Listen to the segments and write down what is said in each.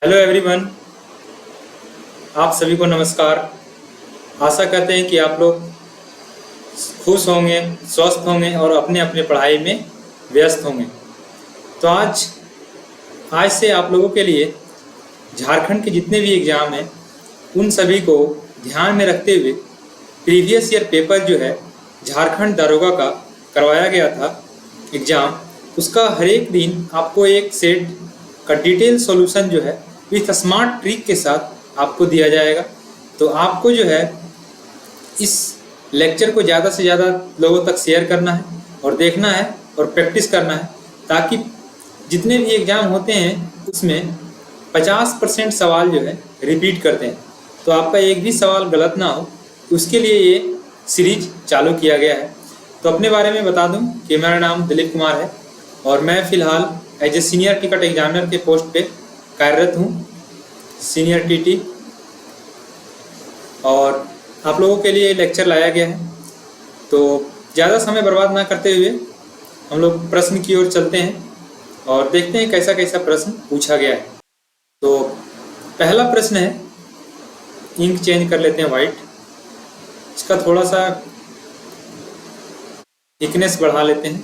Hello everyone. आप सभी को नमस्कार। आशा करते हैं कि आप लोग खुश होंगे, स्वस्थ होंगे और अपने अपने पढ़ाई में व्यस्त होंगे। तो आज से आप लोगों के लिए झारखंड के जितने भी एग्ज़ाम हैं उन सभी को ध्यान में रखते हुए प्रीवियस ईयर पेपर जो है झारखंड दारोगा का करवाया गया था एग्ज़ाम, उसका हर एक दिन आपको एक सेट का डिटेल सॉल्यूशन जो है विथ स्मार्ट ट्रिक के साथ आपको दिया जाएगा। तो आपको जो है इस लेक्चर को ज़्यादा से ज़्यादा लोगों तक शेयर करना है और देखना है और प्रैक्टिस करना है, ताकि जितने भी एग्ज़ाम होते हैं उसमें 50% सवाल जो है रिपीट करते हैं, तो आपका एक भी सवाल गलत ना हो, उसके लिए ये सीरीज चालू किया गया है। तो अपने बारे में बता दूं कि मेरा नाम दिलीप कुमार है और मैं फ़िलहाल as a senior ticket examiner के पोस्ट पे कार्यरत हूँ, सीनियर टीटी। और आप लोगों के लिए लेक्चर लाया गया है, तो ज़्यादा समय बर्बाद ना करते हुए हम लोग प्रश्न की ओर चलते हैं और देखते हैं कैसा कैसा प्रश्न पूछा गया है। तो पहला प्रश्न है, इंक चेंज कर लेते हैं वाइट, इसका थोड़ा सा थिकनेस बढ़ा लेते हैं,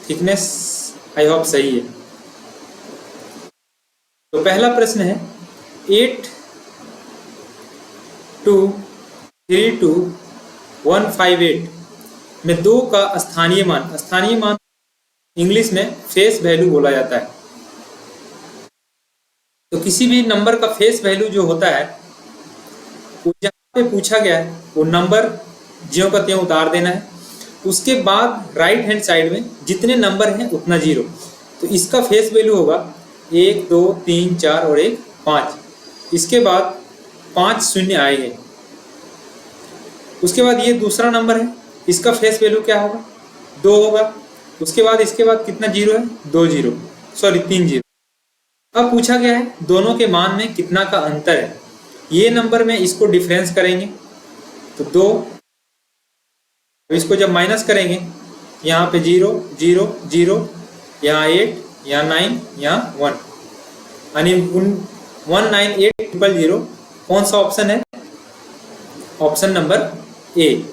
थिकनेस आई होप सही है। तो पहला प्रश्न है 8232158 में 2 का स्थानीय मान इंग्लिश में फेस वैल्यू बोला जाता है। तो किसी भी नंबर का फेस वैल्यू जो होता है वो जहाँ पे पूछा गया है वो नंबर ज्यों का त्यों उतार देना है, उसके बाद राइट हैंड साइड में जितने नंबर हैं उतना जीरो। तो इसका फेस वैल्यू होगा 1 2 3 4 और 1 5। इसके बाद 5 शून्य आएंगे। उसके बाद ये दूसरा नंबर है, इसका फेस वैल्यू क्या होगा 2 होगा। उसके बाद इसके बाद कितना जीरो है 3 जीरो। अब पूछा गया है दोनों के मान में कितना का अंतर है। ये नंबर में इसको डिफरेंस करेंगे तो 2, इसको जब माइनस करेंगे यहाँ पे 0 0 0, यहाँ 8, यहाँ 9, यहाँ 1, यानी 198000। कौन सा ऑप्शन है? Option number A.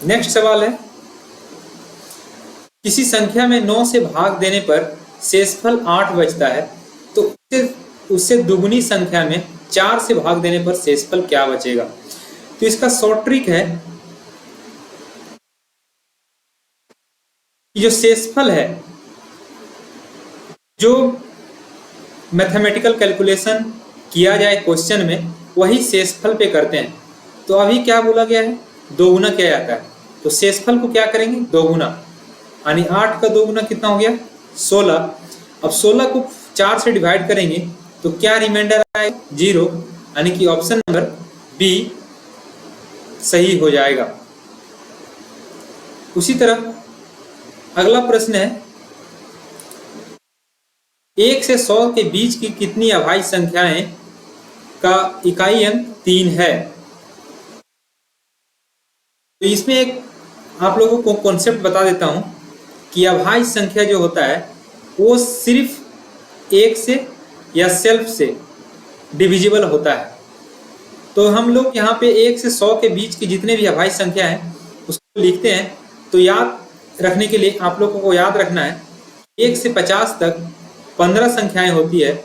नेक्स्ट सवाल है, किसी संख्या में 9 से भाग देने पर शेषफल 8 बचता है, तो उससे दुगुनी संख्या में 4 से भाग देने पर शेषफल क्या बचेगा? तो इसका शॉर्ट ट्रिक है कि जो शेषफल है, जो मैथमेटिकल कैलकुलेशन किया जाए क्वेश्चन में, वही शेषफल पे करते हैं। तो अभी क्या बोला गया है, 2 गुना किया जाता है, तो शेषफल को क्या करेंगे 2 गुना, यानी 8 का 2 गुना कितना हो गया 16। अब 16 को 4 से डिवाइड करेंगे तो क्या रिमाइंडर आएगा 0, यानी कि ऑप्शन नंबर बी सही हो जाएगा। उसी तरह अगला प्रश्न है, 1 से 100 के बीच की कितनी अभाज्य संख्याएं का इकाई अंक 3 है? तो इसमें एक आप लोगों को कॉन्सेप्ट बता देता हूं कि अभाज्य संख्या जो होता है वो सिर्फ 1 से या सेल्फ से डिविजिबल होता है। तो हम लोग यहाँ पे 1 से 100 के बीच की जितने भी अभाज्य संख्या हैं उसको लिखते हैं। तो याद रखने के लिए आप लोगों को याद रखना है 1 से 50 तक 15 संख्याएं होती है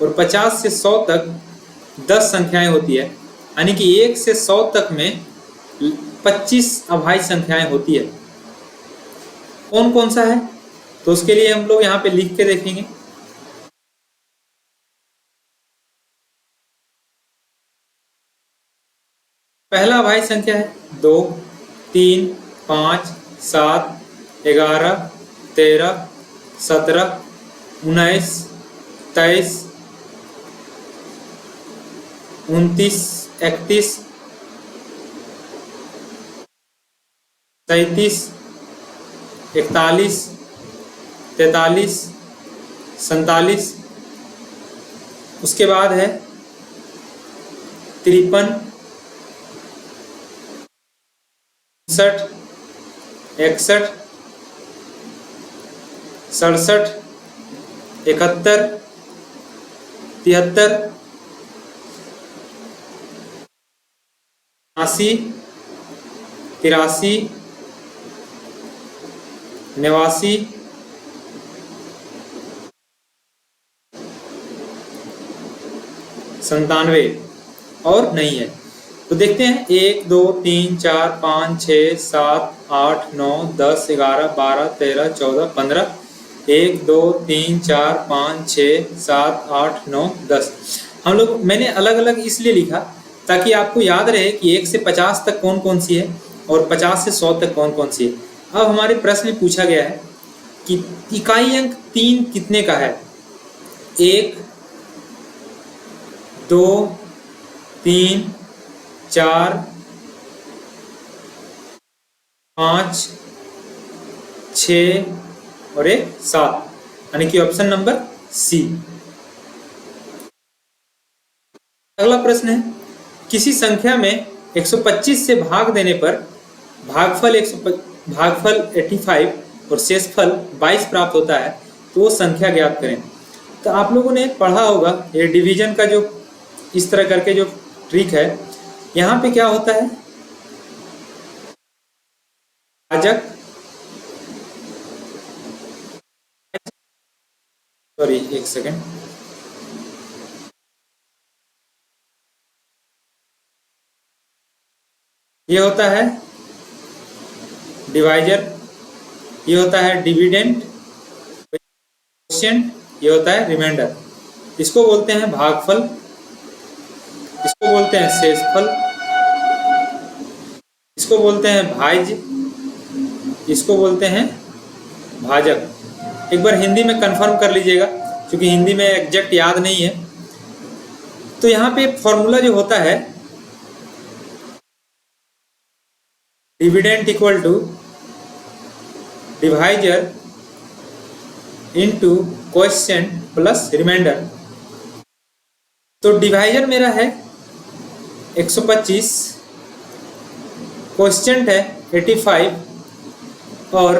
और 50 से 100 तक 10 संख्याएं होती है, यानी कि 1 से 100 तक में 25 अभाज्य संख्याएं होती है। कौन कौन सा है? तो उसके लिए हम लोग यहाँ पे लिख के देखेंगे। पहला अभाज्य संख्या है 2 3 5 7 11 13 17 19 23 29 31 37 41 43 47। उसके बाद है 53 61 61 67 71 73, 80, 83, 89, 97 और नहीं है। तो देखते हैं 1 2 3 4 5 6 7 8 9 10 11 12 13 14 15, 1 2 3 4 5 6 7 8 9 10। हम लोग मैंने अलग अलग इसलिए लिखा ताकि आपको याद रहे कि 1 से 50 तक कौन कौन सी है और 50 से 100 तक कौन कौन सी है। अब हमारे प्रश्न में पूछा गया है कि इकाई अंक 3 कितने का है। 1 2 3 4 5 6 और 7, यानी कि ऑप्शन नंबर सी। अगला प्रश्न है, किसी संख्या में 125 से भाग देने पर भागफल 85 और शेषफल 22 प्राप्त होता है, तो वो संख्या ज्ञात करें। तो आप लोगों ने पढ़ा होगा ये डिवीजन का जो इस तरह करके जो ट्रिक है, यहाँ पे क्या होता है, भाजक, सॉरी एक सेकेंड, ये होता है डिवाइजर, ये होता है डिविडेंड, कोएफिशिएंट, ये होता है रिमाइंडर। इसको बोलते हैं भागफल, इसको बोलते हैं शेषफल, इसको बोलते हैं भाज्य, इसको बोलते हैं भाजक। एक बार हिंदी में कंफर्म कर लीजिएगा क्योंकि हिंदी में एग्जैक्ट याद नहीं है। तो यहाँ पे फॉर्मूला जो होता है, dividend equal to divisor into coefficient plus remainder. तो डिवाइजर मेरा है 125, कोएफिशिएंट है 85 और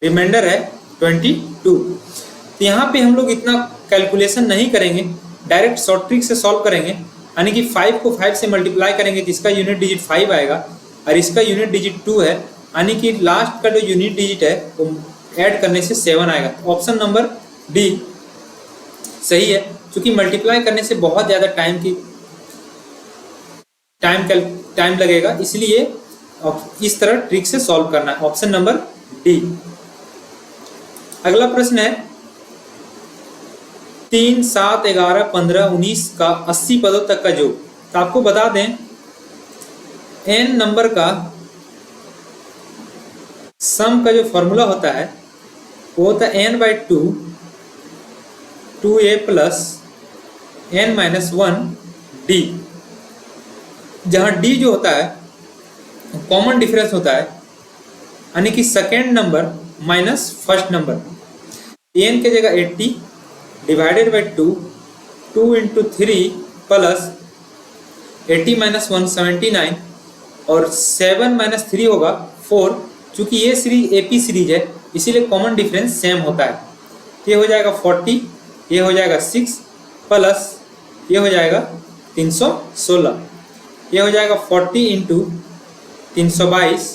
रिमाइंडर है 22। तो यहाँ पे हम लोग इतना कैलकुलेशन नहीं करेंगे, डायरेक्ट शॉर्ट ट्रिक से सॉल्व करेंगे। यानी कि 5 को 5 से मल्टीप्लाई करेंगे तो इसका यूनिट डिजिट 5 आएगा और इसका यूनिट डिजिट 2 है, यानी कि लास्ट का जो यूनिट डिजिट है वो ऐड करने से 7 आएगा। तो ऑप्शन नंबर डी सही है, क्योंकि मल्टीप्लाई करने से बहुत ज़्यादा टाइम लगेगा, इसलिए इस तरह ट्रिक से सॉल्व करना है। Option number D. अगला प्रश्न है, 3 7 11 15 19 का 80 पदों तक का योग। तो आपको बता दें n नंबर का सम का जो फॉर्मूला होता है वो होता है n/2 2a plus n-1 d, जहां d जो होता है कॉमन डिफरेंस होता है, यानी कि second number minus first number. n के जगह 80 divided by 2, 2 into 3 plus 80 minus 1 79 और 7 माइनस 3 होगा 4। चूंकि ये सीरीज एपी सीरीज है इसीलिए कॉमन डिफरेंस सेम होता है। ये हो जाएगा 40, ये हो जाएगा 6 प्लस ये हो जाएगा 316, ये हो जाएगा 40 इंटू 322।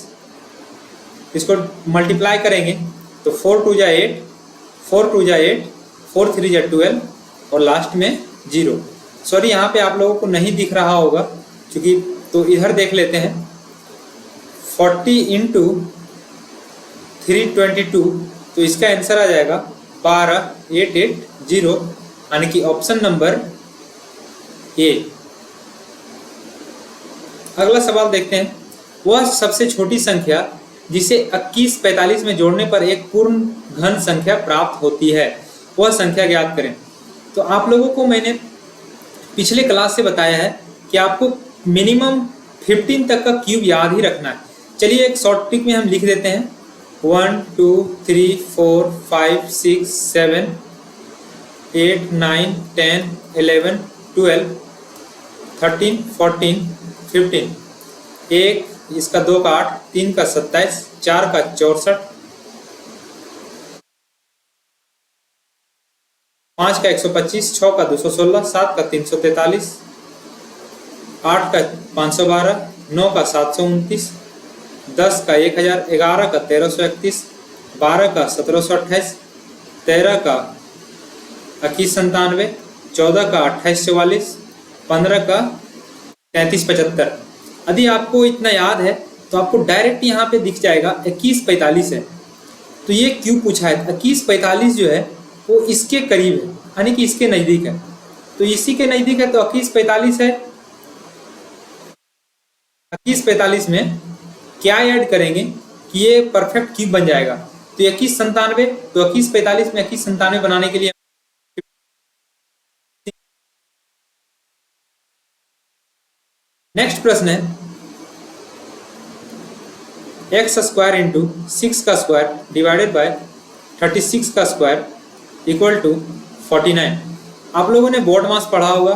इसको मल्टीप्लाई करेंगे तो 4 2 जा 8, 4 2 जा 8, 4 3 जा 12 और लास्ट में 0। सॉरी यहाँ पे आप लोगों को नहीं दिख रहा होगा क्योंकि, तो इधर देख लेते हैं। 40 इंटू 322, तो इसका आंसर आ जाएगा 12880, यानी कि ऑप्शन नंबर ए। अगला सवाल देखते हैं, वह सबसे छोटी संख्या जिसे 21 45 में जोड़ने पर एक पूर्ण घन संख्या प्राप्त होती है, वह संख्या ज्ञात करें। तो आप लोगों को मैंने पिछले क्लास से बताया है कि आपको मिनिमम 15 तक का क्यूब याद ही रखना है। चलिए एक शॉर्ट ट्रिक में हम लिख देते हैं 1 2 3 4 5 6 7 8 9 10 11 12 13 14 15। 1 इसका 2 का 8, 3 का 27, 4 का 64, 5 का 125, 6 का 216, 7 का 343, 8 का 512, 9 का 729, 10 का 1000, 11 का 1331, 12 का 1728, 13 का 2197, 14 का 2844, 15 का 3375। यदि आपको इतना याद है तो आपको डायरेक्ट यहाँ पे दिख जाएगा 2145 है। तो ये क्यों पूछा है? 2145 जो है वो इसके करीब है, यानी कि इसके नज़दीक है। तो इसी के नज़दीक है तो 2145 है। 2145 में क्या ऐड करेंगे कि ये परफेक्ट क्यूब बन जाएगा? तो 2197, तो 2145 में 2197 बनाने के लिए नेक्स्ट प्रश्न है एक्स स्क्वायर इंटू 6 का स्क्वायर डिवाइडेड बाय 36 का स्क्वायर इक्वल टू 49। आप लोगों ने बोर्ड मास पढ़ा होगा।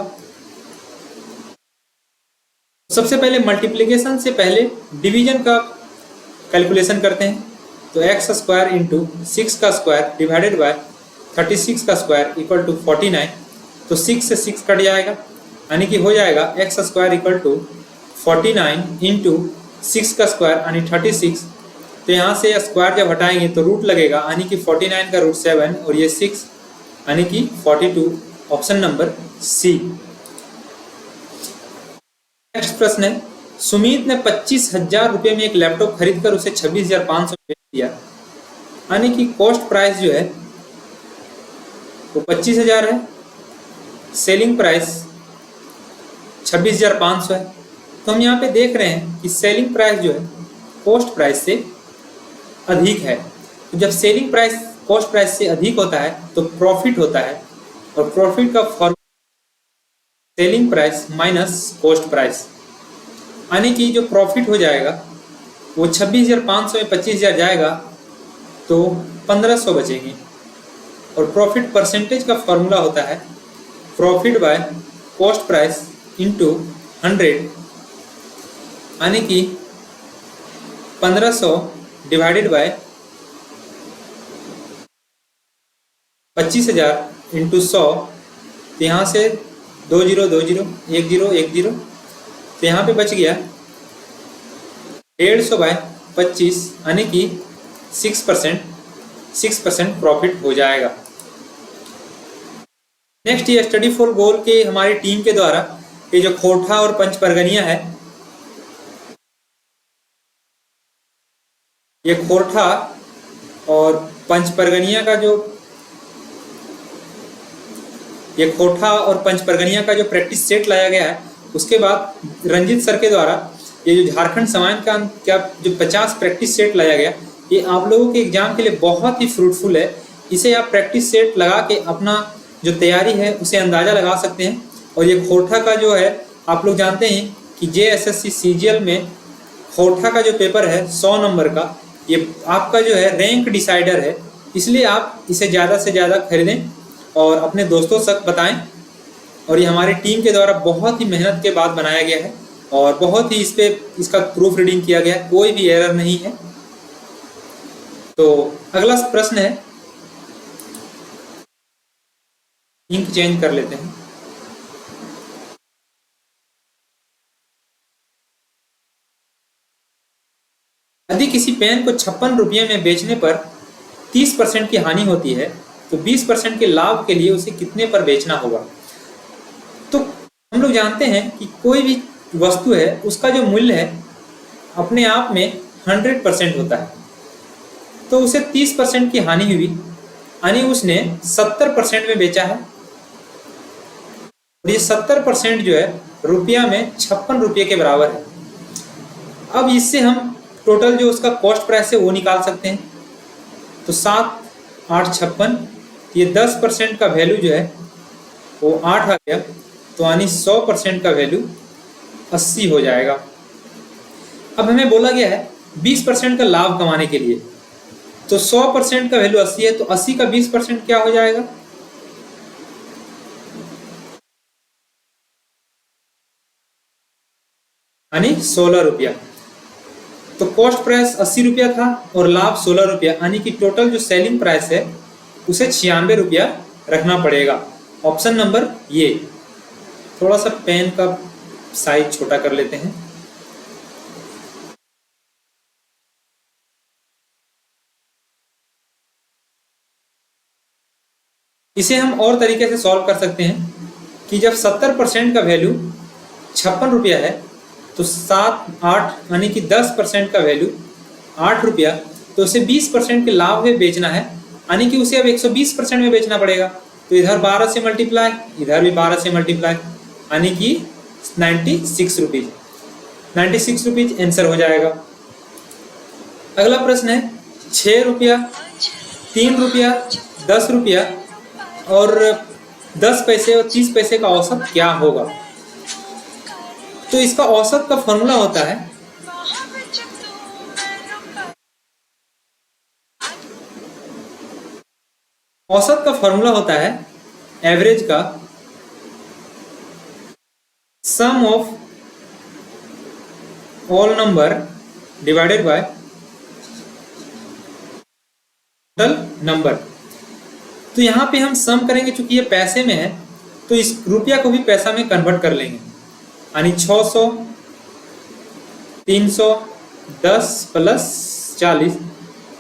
सबसे पहले मल्टीप्लिकेशन से पहले डिवीजन का कैलकुलेशन करते हैं। तो एक्स स्क्वायर इंटू 6 का स्क्वायर डिवाइडेड बाय 36 का स्क्वायर इक्वल टू 49। तो 6 से 6 कट जाएगा, यानी कि हो जाएगा x square equal to 49 into 6 का स्क्वायर यानी 36। तो यहाँ से स्क्वायर जब हटाएंगे तो रूट लगेगा, यानी कि 49 का रूट 7 और ये 6 यानी कि 42। Option number C. नेक्स्ट प्रश्न है सुमित ने 25,000 रुपये में एक लैपटॉप खरीदकर उसे 26,500 बेच दिया, यानी कि कॉस्ट प्राइस जो है वो 25,000 है, सेलिंग प्राइस 26,500 है। तो हम यहाँ पे देख रहे हैं कि सेलिंग प्राइस जो है कॉस्ट प्राइस से अधिक है। तो जब सेलिंग प्राइस कॉस्ट प्राइस से अधिक होता है तो प्रॉफिट होता है, और प्रॉफिट का formula selling price minus cost price, यानी कि जो प्रॉफिट हो जाएगा वो 26,500 में 25,000 जाएगा तो 1,500 बचेंगे। और प्रॉफिट परसेंटेज का फॉर्मूला होता है profit by cost price into 100, यानी कि 1,500 डिवाइडेड बाय 25,000 इंटू 100। तो यहाँ से 20 20 10 10, तो यहाँ पे बच गया 150 बाय 25, यानी कि 6% प्रॉफिट हो जाएगा। नेक्स्ट ये स्टडी फॉर गोल के हमारी टीम के द्वारा ये जो खोरठा और पंच परगनिया है, ये खोरठा और पंच परगनिया का जो जो प्रैक्टिस सेट लाया गया है, उसके बाद रंजित सर के द्वारा ये जो झारखंड समाज का क्या जो 50 प्रैक्टिस सेट लाया गया, ये आप लोगों के एग्जाम के लिए बहुत ही फ्रूटफुल है। इसे आप प्रैक्टिस सेट लगा के अपना जो तैयारी है उसे अंदाज़ा लगा सकते हैं। और ये खोरठा का जो है आप लोग जानते हैं कि JSSC CGL में खोरठा का जो पेपर है 100 नंबर का, ये आपका जो है रैंक डिसाइडर है। इसलिए आप इसे ज़्यादा से ज़्यादा खरीदें और अपने दोस्तों तक बताएं। और ये हमारी टीम के द्वारा बहुत ही मेहनत के बाद बनाया गया है और बहुत ही इसका प्रूफ रीडिंग किया गया है, कोई भी एरर नहीं है। तो अगला प्रश्न है, इंक चेंज कर लेते हैं। यदि किसी पेन को 56 रुपये में बेचने पर 30% की हानि होती है तो 20% के लाभ के लिए उसे कितने पर बेचना होगा? तो हम लोग जानते हैं कि कोई भी वस्तु है उसका जो मूल्य है अपने आप में 100% होता है। तो उसे 30% की हानि हुई, यानी उसने 70% में बेचा है। और ये 70% जो है रुपया में 56 रुपये के बराबर है। अब इससे हम टोटल जो उसका कॉस्ट प्राइस है वो निकाल सकते हैं। तो 7 8 56, ये 10% का वैल्यू जो है वो 8 आ गया, तो यानी 100% का वैल्यू 80 हो जाएगा। अब हमें बोला गया है 20% का लाभ कमाने के लिए, तो 100% का वैल्यू 80 है, तो 80 का 20% क्या हो जाएगा? यानी 16 रुपया। तो कॉस्ट प्राइस 80 रुपया था और लाभ 16 रुपया, यानी कि टोटल जो सेलिंग प्राइस है उसे 96 रुपया रखना पड़ेगा। ऑप्शन नंबर ये। थोड़ा सा पेन का साइज छोटा कर लेते हैं। इसे हम और तरीके से सॉल्व कर सकते हैं कि जब 70% का वैल्यू 56 रुपया है तो 7-8 यानी कि 10% का वैल्यू 8 रुपया, तो उसे 20% के लाभ में बेचना है, यानी कि उसे अब 120% में बेचना पड़ेगा। तो इधर 12 से मल्टीप्लाई, इधर भी 12 से मल्टीप्लाई, यानी कि 96 रुपीज। 96 रुपीज आंसर हो जाएगा। अगला प्रश्न है 6 रुपया, 3 रुपया, 10 रुपया और 10 पैसे और 30 पैसे का औसत क्या होगा। तो इसका औसत का फॉर्मूला होता है एवरेज का sum of all number divided by total number. तो यहाँ पे हम सम करेंगे, चूंकि ये पैसे में है तो इस रुपया को भी पैसा में कन्वर्ट कर लेंगे, यानी 600, 300, 10 प्लस 40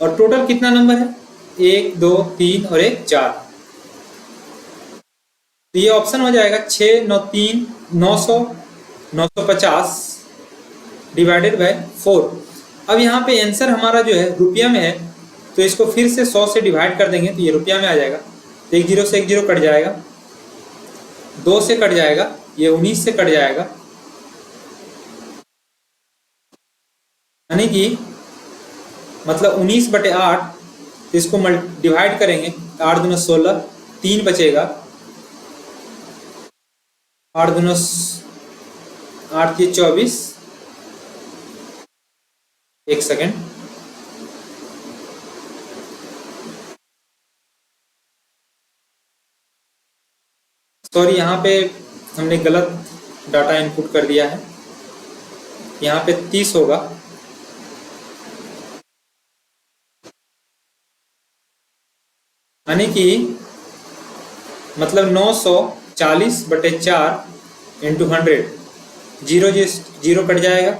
और टोटल कितना नंबर है 1, 2, 3 और 1 4। तो ये ऑप्शन हो जाएगा 6, 9, 3, 900, 950 डिवाइडेड बाय 4। अब यहाँ पे आंसर हमारा जो है रुपया में है तो इसको फिर से 100 से डिवाइड कर देंगे तो ये रुपया में आ जाएगा। तो 1 0 से 1 0 कट जाएगा, 2 से कट जाएगा, ये 19 से कट जाएगा, यानी कि मतलब 19/8। तो इसको डिवाइड करेंगे 8 दूना 16, 3 बचेगा, 8 दूना 8 के 24, 1 सेकेंड, सॉरी यहाँ पे हमने गलत डाटा इनपुट कर दिया है, यहाँ पे 30 होगा। यानी कि मतलब 940/4 इंटू 100, 0 कट जाएगा,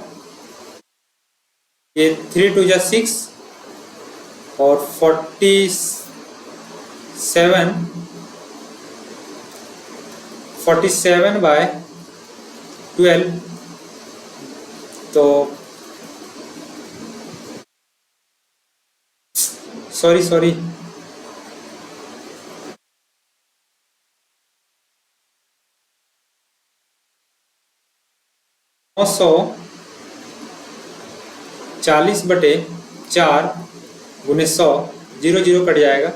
ये 3 2 जा 6 और 47/12, तो सॉरी 940/4 गुने 100, 0 कट जाएगा,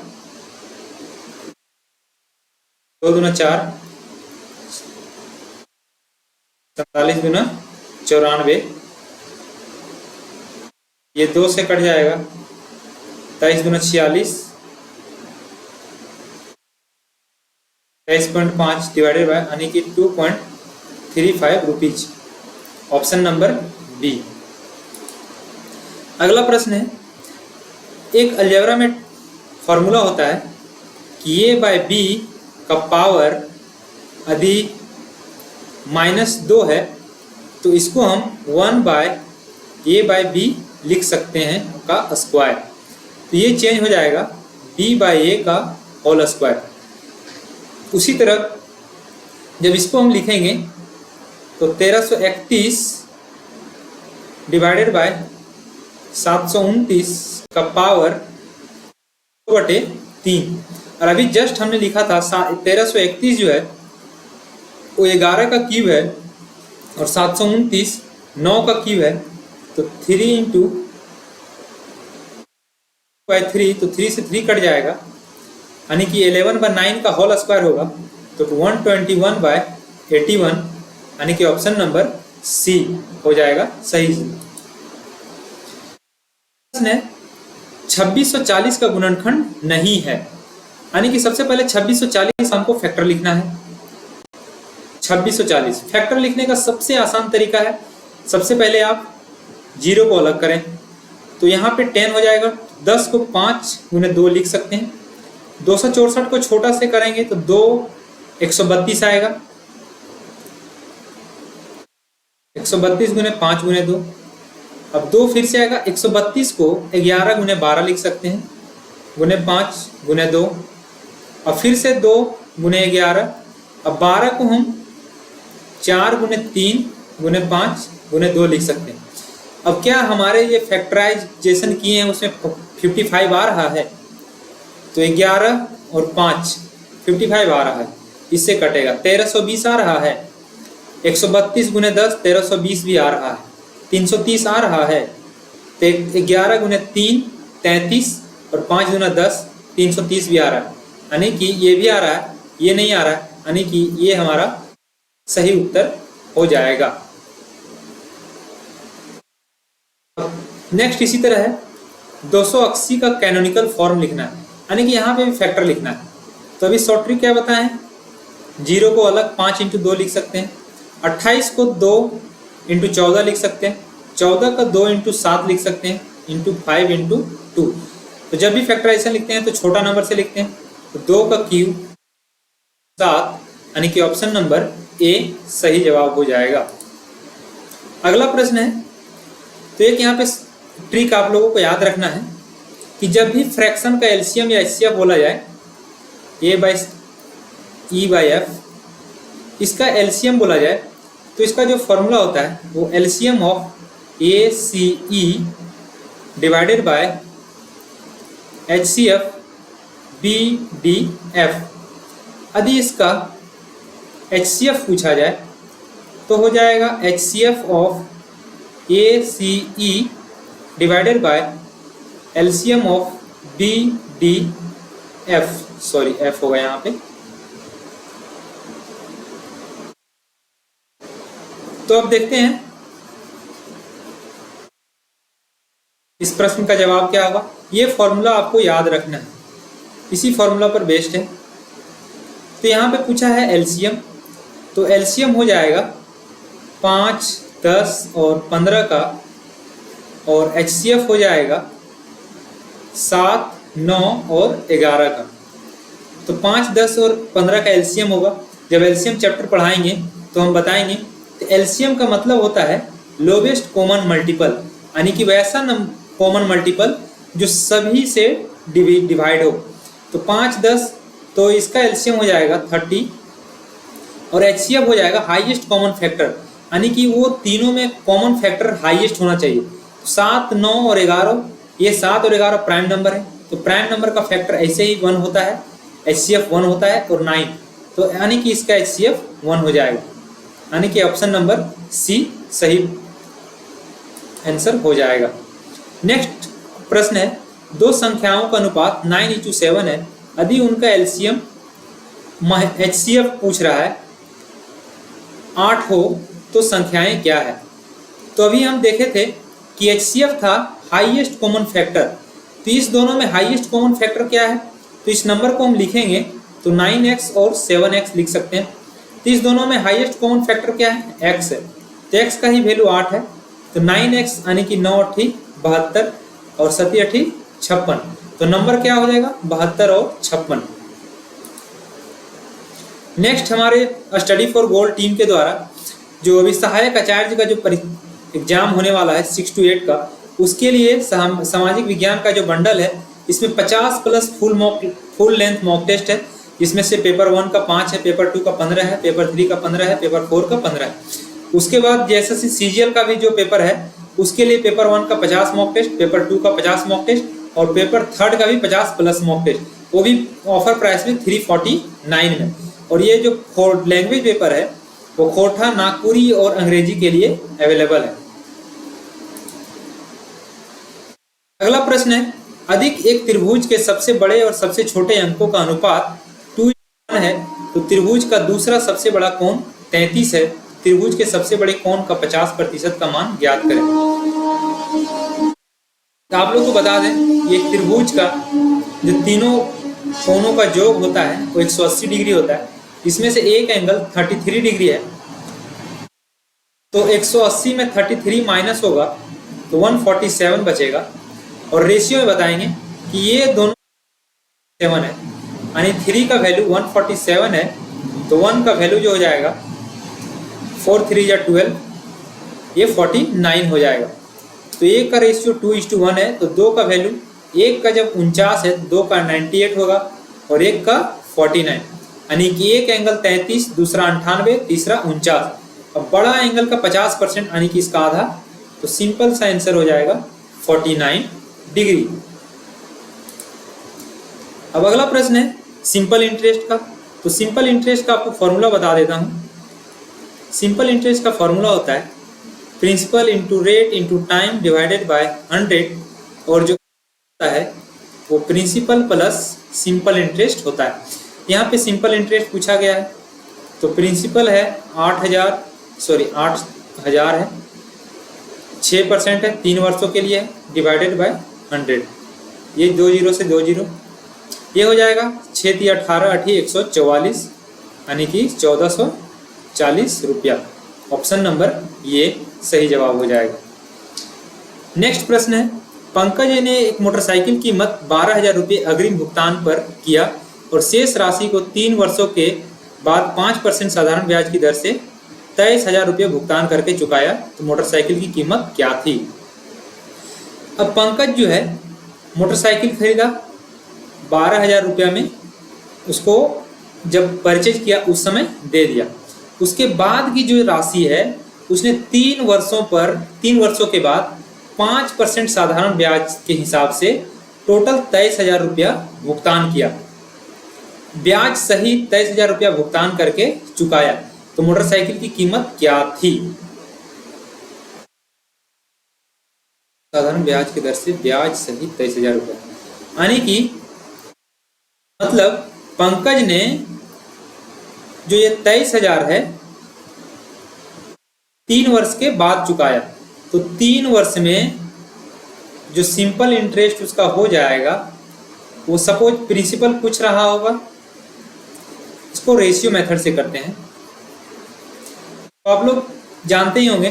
2 दूना 4, 47 दूना 94, ये 2 से कट जाएगा, 23 दूना 46, 23.5 डिवाइडेड बाय यानी कि 2.35 रुपीज। Option number B. अगला प्रश्न है, एक अलजेब्रा में फॉर्मूला होता है कि a बाय बी का पावर यदि -2 है तो इसको हम 1/a/b लिख सकते हैं का स्क्वायर। तो ये चेंज हो जाएगा b/a का होल स्क्वायर। उसी तरह जब इसको हम लिखेंगे तो 1331 डिवाइडेड बाय 729 का पावर 2/3। और अभी जस्ट हमने लिखा था 1331 जो है वो 11 का क्यूब है और 729 9 का क्यूब है, तो 3 × 3, तो 3 से 3 कट जाएगा, यानी कि 11/9 का होल स्क्वायर होगा, तो 121/81, यानी कि ऑप्शन नंबर सी हो जाएगा सही। 2640 का गुणनखंड नहीं है, यानी कि सबसे पहले 2640 हमको फैक्टर लिखना है। 2640 फैक्टर लिखने का सबसे आसान तरीका है, सबसे पहले आप 0 को अलग करें, तो यहाँ पे 10 हो जाएगा। 10 को 5 × 2 लिख सकते हैं, 264 को छोटा से करेंगे तो 2 132 आएगा। 132 गुने 5 गुने 2। अब 2 फिर से आएगा। 132 को 11 गुने 12 लिख सकते हैं, गुने 5 गुने 2। अब फिर से 2 गुने 11। अब 12 को हम 4 गुने 3 गुने 5 गुने 2 लिख सकते हैं। अब क्या हमारे ये फैक्टराइजेशन किए हैं उसमें 55 आ रहा है, तो 11 और 5 55 आ रहा है, इससे कटेगा। 1320 आ रहा है। 132 गुने 10 1320 भी आ रहा है। 330 आ रहा है। तो 11 गुने 3 33 और 5 गुना 10 330 भी आ रहा है, यानी कि ये भी आ रहा है, ये नहीं आ रहा है, यानी कि ये हमारा सही उत्तर हो जाएगा। नेक्स्ट इसी तरह है 280 का कैनोनिकल फॉर्म लिखना है, यानी कि यहाँ पे भी फैक्टर लिखना है। तो अभी शॉर्ट ट्रिक क्या बताएं, 0 को अलग 5 इंटू 2 लिख सकते हैं। 28 को 2 इंटू 14 लिख सकते हैं। 14 का 2 इंटू 7 लिख सकते हैं, इंटू 5 इंटू 2। तो जब भी फैक्टराइजेशन लिखते हैं तो छोटा नंबर से लिखते हैं। तो 2 का क्यूब 7, यानी कि ऑप्शन नंबर ए सही जवाब हो जाएगा। अगला प्रश्न है, तो एक यहाँ पे ट्रिक आप लोगों को याद रखना है कि जब भी फ्रैक्शन का एलसीएम या एचसीएफ बोला जाए, a/e/f, इसका एलसीएम बोला जाए तो इसका जो फॉर्मूला होता है वो LCM of ACE divided by HCF BDF। यदि इसका HCF पूछा जाए तो हो जाएगा HCF of ACE divided by LCM of BDF, sorry F होगा यहाँ पे। तो अब देखते हैं इस प्रश्न का जवाब क्या होगा। ये फॉर्मूला आपको याद रखना है, इसी फॉर्मूला पर बेस्ड है। तो यहाँ पे पूछा है एलसीएम, तो एलसीएम हो जाएगा 5, 10 और 15 का, और HCF हो जाएगा 7, 9 और 11 का। तो 5, 10 और 15 का एलसीएम होगा। जब एलसीएम चैप्टर पढ़ाएंगे तो हम बताएंगे। तो एलसीएम का मतलब होता है लोवेस्ट कॉमन मल्टीपल, यानी कि वैसा कॉमन मल्टीपल जो सभी से डिवाइड हो। तो 5, 10, तो इसका एलसीएम हो जाएगा 30, और HCF हो जाएगा हाईएस्ट कॉमन फैक्टर, यानी कि वो तीनों में कॉमन फैक्टर हाईएस्ट होना चाहिए। 7, 9 और 11, ये 7 और 11 प्राइम नंबर है, तो प्राइम नंबर का फैक्टर ऐसे ही 1 होता है, HCF 1 होता है, और 9, तो यानी कि इसका HCF 1 हो जाएगा, यानी कि ऑप्शन नंबर सी सही आंसर हो जाएगा। नेक्स्ट प्रश्न है, दो संख्याओं का अनुपात 9:7 है, यदि उनका एलसीएम HCF पूछ रहा है 8 हो तो संख्याएं क्या है। तो अभी हम देखे थे कि HCF था हाईएस्ट कॉमन फैक्टर, तो इस दोनों में हाईएस्ट कॉमन फैक्टर क्या है, तो इस नंबर को हम लिखेंगे तो 9x और 7x लिख सकते हैं। तो इस दोनों में हाईएस्ट कॉमन फैक्टर क्या है, x है, तो x का ही वैल्यू 8 है, तो 9x यानी कि 9 8 72 और 7 8 56, तो नंबर क्या हो जाएगा 72 और 56। नेक्स्ट हमारे स्टडी फॉर गोल्ड टीम के द्वारा जो अभी सहायक आचार्य का जो एग्जाम होने वाला है 6 to 8 का, उसके लिए सामाजिक विज्ञान का जो बंडल है, इसमें 50 plus full length mock test है, जिसमें से पेपर 1 का 5 है, पेपर 2 का 15 है, पेपर 3 का 15 है, पेपर 4 का 15 है। उसके बाद जैसे CGL का भी जो पेपर है उसके लिए पेपर 1 का 50 मॉक टेस्ट, पेपर 2 का 50 मॉक टेस्ट और पेपर 3 का भी 50 प्लस मॉक टेस्ट, वो भी ऑफर प्राइस में 349 में। और ये जो लैंग्वेज पेपर है वो खोरठा, नागपुरी और अंग्रेजी के लिए अवेलेबल है। अगला प्रश्न है, अधिक एक त्रिभुज के सबसे बड़े और सबसे छोटे अंकों का अनुपात 2:1 है, तो त्रिभुज का दूसरा सबसे बड़ा कोण 33 है, त्रिभुज के सबसे बड़े कोण का 50% का मान ज्ञात करें। तो आप लोगों को बता दें, ये त्रिभुज का जो तीनों कोणों का योग होता है वो 180 डिग्री होता है, इसमें से एक एंगल 33 डिग्री है, तो 180 में 33 माइनस होगा तो 147 बचेगा। और रेशियो में बताएंगे कि ये दोनों 7 है, यानी 3 का वैल्यू 147 है, तो 1 का वैल्यू जो हो जाएगा 4 3 या 12, ये 49 हो जाएगा। तो 1 का रेशियो 2:1 है, तो 2 का वैल्यू, 1 का जब 49 है 2 का 98 होगा और 1 का 49, यानी कि एक एंगल 33, दूसरा 98, तीसरा 49। अब बड़ा एंगल का 50% यानी कि इसका आधा, तो सिंपल सा आंसर हो जाएगा 49 डिग्री। अब अगला प्रश्न है सिंपल इंटरेस्ट का। तो सिंपल इंटरेस्ट का आपको फॉर्मूला बता देता हूँ। सिंपल इंटरेस्ट का फॉर्मूला होता है principal into rate into time divided by 100, और जो होता है वो प्रिंसिपल प्लस सिंपल इंटरेस्ट होता है। यहाँ पे सिंपल इंटरेस्ट पूछा गया है, तो प्रिंसिपल है 8,000 है, 6% है, 3 वर्षों के लिए है, डिवाइडेड बाय 100, ये 2 जीरो से 2 जीरो, ये हो जाएगा 6 × 18 = 144, यानी कि 1440 रुपया। ऑप्शन नंबर ये सही जवाब हो जाएगा। नेक्स्ट प्रश्न है पंकज ने एक मोटरसाइकिल कीमत 12,000 रुपये अग्रिम भुगतान पर किया और शेष राशि को 3 वर्षों के बाद 5% साधारण ब्याज की दर से 23,000 रुपये भुगतान करके चुकाया, तो मोटरसाइकिल की कीमत क्या थी। अब पंकज जो है मोटरसाइकिल खरीदा 12,000 रुपया में, उसको जब परचेज किया उस समय दे दिया। उसके बाद की जो राशि है उसने 3 वर्षों के बाद 5% साधारण ब्याज के हिसाब से टोटल 23,000 रुपया भुगतान किया, ब्याज सहित 23,000 रुपया भुगतान करके चुकाया, तो मोटरसाइकिल की कीमत क्या थी। साधारण ब्याज की दर से ब्याज सहित 23,000 रुपया, यानी कि मतलब पंकज ने जो ये 23,000 है 3 वर्ष के बाद चुकाया, तो 3 वर्ष में जो सिंपल इंटरेस्ट उसका हो जाएगा, वो सपोज प्रिंसिपल पूछ रहा होगा, इसको रेशियो मेथड से करते हैं। तो आप लोग जानते ही होंगे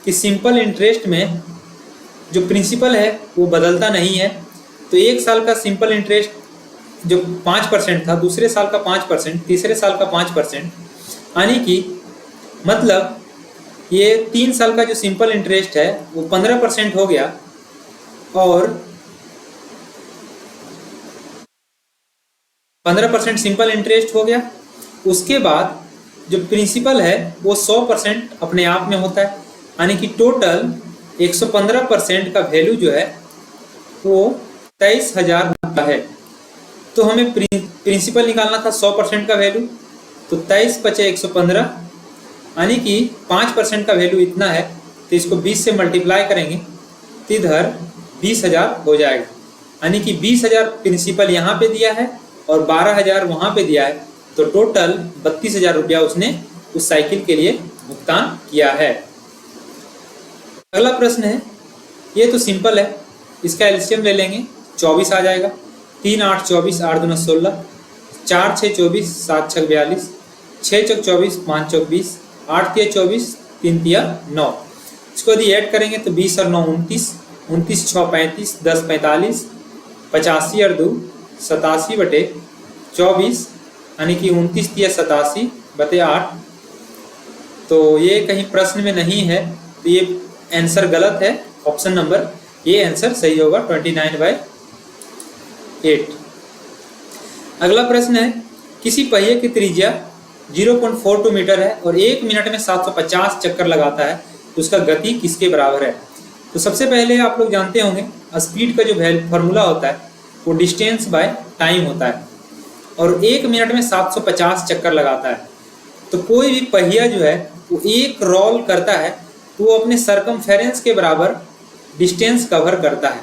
कि सिंपल इंटरेस्ट में जो प्रिंसिपल है वो बदलता नहीं है। तो 1 साल का सिंपल इंटरेस्ट जो 5% था, दूसरे साल का 5%, तीसरे साल का 5%, यानी कि मतलब ये 3 साल का जो सिंपल इंटरेस्ट है वो 15% हो गया, और 15% सिंपल इंटरेस्ट हो गया। उसके बाद जो प्रिंसिपल है वो 100% अपने आप में होता है, यानी कि टोटल 115% का वैल्यू जो है वो 23,000 का है। तो हमें प्रिंसिपल निकालना था 100% का वैल्यू, तो 23 × 115, यानी कि 5% का वैल्यू इतना है, तो इसको 20 से मल्टीप्लाई करेंगे तो इधर 20,000 हो जाएगा, यानी कि 20,000 प्रिंसिपल यहाँ पे दिया है और 12,000 वहाँ पे दिया है, तो टोटल 32,000 रुपया उसने उस साइकिल के लिए भुगतान किया है। अगला प्रश्न है, ये तो सिंपल है, इसका एलसीएम ले लेंगे, 24 आ जाएगा, 3 × 8 = 24, 8 × 2 = 16, 4 × 6 = 24, 7 × 6 = 42, 6 × 4 = 24, 5 × 4 = 20, 8 × 3 = 24, 3 × 3 = 9। इसको यदि ऐड करेंगे तो 20 और 9 29, 29 × 6 = 35, 10 = 45, 85 और 2 = 87/24, यानी कि 29 × 3 = 87/8। तो ये कहीं प्रश्न में नहीं है, तो ये आंसर गलत है। ऑप्शन नंबर ये आंसर सही होगा 29/8। अगला प्रश्न है, किसी पहिए की त्रिज्या 0.42 मीटर है और 1 मिनट में 750 चक्कर लगाता है, तो उसका गति किसके बराबर है। तो सबसे पहले आप लोग जानते होंगे स्पीड का जो फॉर्मूला होता है वो डिस्टेंस बाय टाइम होता है, और 1 मिनट में 750 चक्कर लगाता है। तो कोई भी पहिया जो है वो एक रोल करता है तो वो अपने सरकमफेरेंस के बराबर डिस्टेंस कवर करता है।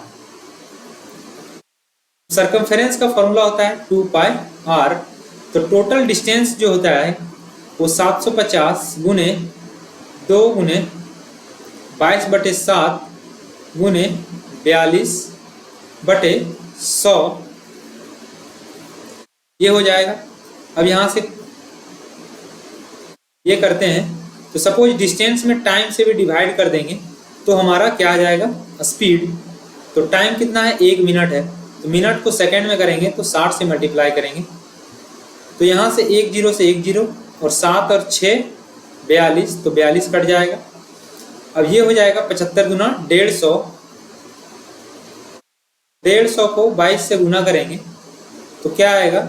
सरकमफेरेंस का फॉर्मूला होता है 2πr। तो टोटल डिस्टेंस जो होता है वो 750 गुने 2 गुने 22/7 गुने 42/100 ये हो जाएगा। अब यहाँ से ये करते हैं, तो सपोज डिस्टेंस में टाइम से भी डिवाइड कर देंगे तो हमारा क्या आ जाएगा स्पीड। तो टाइम कितना है 1 मिनट है, तो मिनट को सेकंड में करेंगे तो 60 से मल्टीप्लाई करेंगे तो यहाँ से एक जीरो से एक जीरो, और 7 और 6 42, तो 42 कट जाएगा। अब ये हो जाएगा 75 गुना 150। 150 को 22 से गुना करेंगे तो क्या आएगा,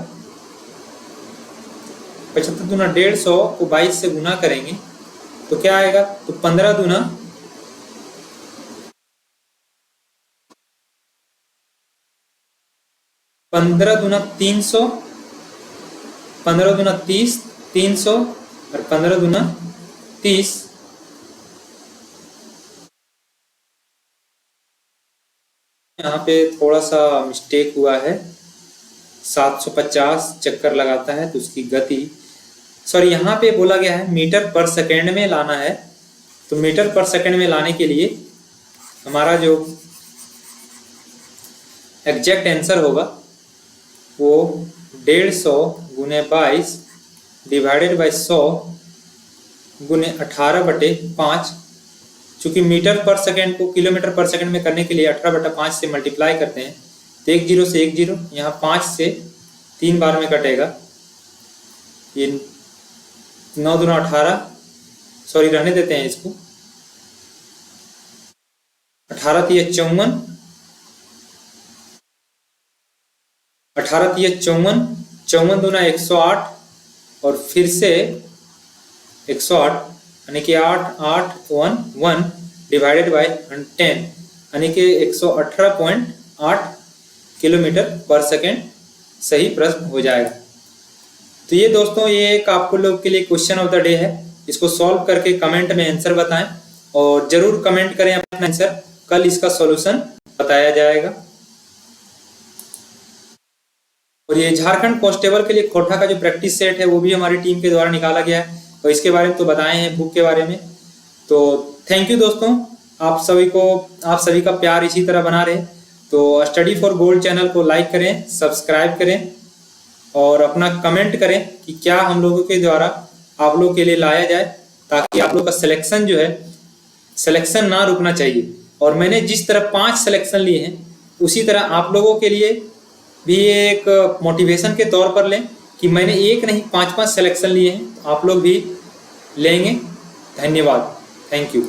75 गुना 150 को 22 से गुना करेंगे तो क्या आएगा, तो 15 गुना 300, 15 गुना 30, 300, और 15 गुना 30। यहाँ पे थोड़ा सा मिस्टेक हुआ है, 750 चक्कर लगाता है तो उसकी गति, सॉरी यहाँ पे बोला गया है मीटर पर सेकेंड में लाना है। तो मीटर पर सेकेंड में लाने के लिए हमारा जो एग्जैक्ट आंसर होगा वो 150 गुने 22 डिवाइडेड बाई 100 गुने 18/5। चूंकि मीटर पर सेकेंड को किलोमीटर पर सेकेंड में करने के लिए 18/5 से मल्टीप्लाई करते हैं, तो 1 जीरो से 1 जीरो, यहाँ 5 से 3 बार में कटेगा, ये 9 दूना 18, सॉरी रहने देते हैं इसको, 18 तिया 54, 18 तिया 54, 54 दूना 108, और फिर से 108, यानी कि 8 8 1 1 डिवाइडेड बाई 10, यानी कि 118.8 किलोमीटर पर सेकेंड सही प्रश्न हो जाएगा। तो ये दोस्तों, ये एक आपको लोग के लिए क्वेश्चन ऑफ द डे है। इसको सॉल्व करके कमेंट में आंसर बताएं, और जरूर कमेंट करें अपना आंसर, कल इसका सॉल्यूशन बताया जाएगा। और ये झारखंड कांस्टेबल के लिए कोटा का जो प्रैक्टिस सेट है वो भी हमारी टीम के द्वारा निकाला गया है, और इसके बारे में तो बताए हैं बुक के बारे में। तो थैंक यू दोस्तों, आप सभी का प्यार इसी तरह बना रहे। तो स्टडी फॉर गोल्ड चैनल को लाइक करें, सब्सक्राइब करें, और अपना कमेंट करें कि क्या हम लोगों के द्वारा आप लोग के लिए लाया जाए, ताकि आप लोग का सिलेक्शन जो है, सिलेक्शन ना रुकना चाहिए। और मैंने जिस तरह 5 सिलेक्शन लिए हैं, उसी तरह आप लोगों के लिए भी एक मोटिवेशन के तौर पर लें कि मैंने एक नहीं 5-5 सिलेक्शन लिए हैं, तो आप लोग भी लेंगे। धन्यवाद, थैंक यू।